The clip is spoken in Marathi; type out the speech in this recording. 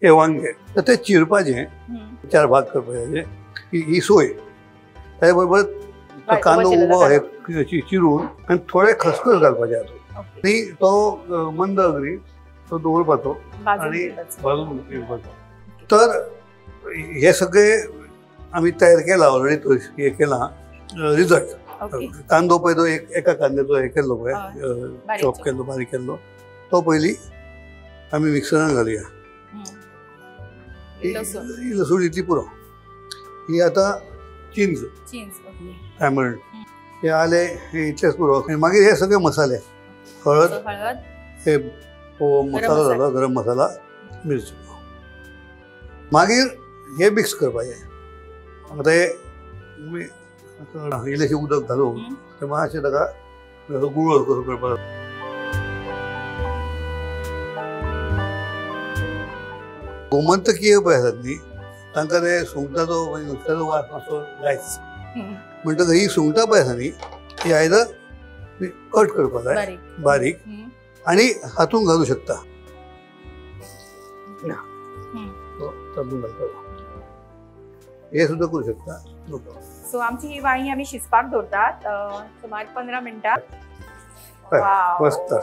हे वांगे तर ते चिरपाचे 4 भाग करपाचे ही सोय त्याबरोबर कांदो उबो हे चिरून आणि थोडे खसखस घालपाचे हातून आणि तो मंद अग्नी तो दवरपाचो आणि भाजून घेवपाचो. तर हे सगळे आम्ही तयार केला ऑलरेडी हे केला रिझल्ट. कांदो पळय तो एका कांद्याचो हे केल्लो पळय चॉप केल्लो बारीक केल्लो तो पयलीं आमी मिक्सरान घालुया. लसूण इतली पुरो. ही आता चिंच टॅमरिंड हे आले हे इतलेच पुरो. मागीर हे सगळे मसाले हळद हे मसाला झालो गरम मसाला मिरची मागीर हे मिक्स करपाचें. आता हे इल्लेशें उदक घालून ते मातशें ताका गुळो कसो करपाक. गोमंतकीय पळय आसात न्ही तांकां ते सुंगटाचो नुस्त्याचो वास मातसो जायच म्हणटकच ही सुंगटां पळय आसा न्ही ही आयदर कट करपाक जाय बारीक आणि हातून घालूं शकता. तातूंत घालपाक हे सुद्दां करूं शकता. सो आमची ही वांगी आमी शिजपाक दवरतात सुमार 15 मिनटां. मस्त.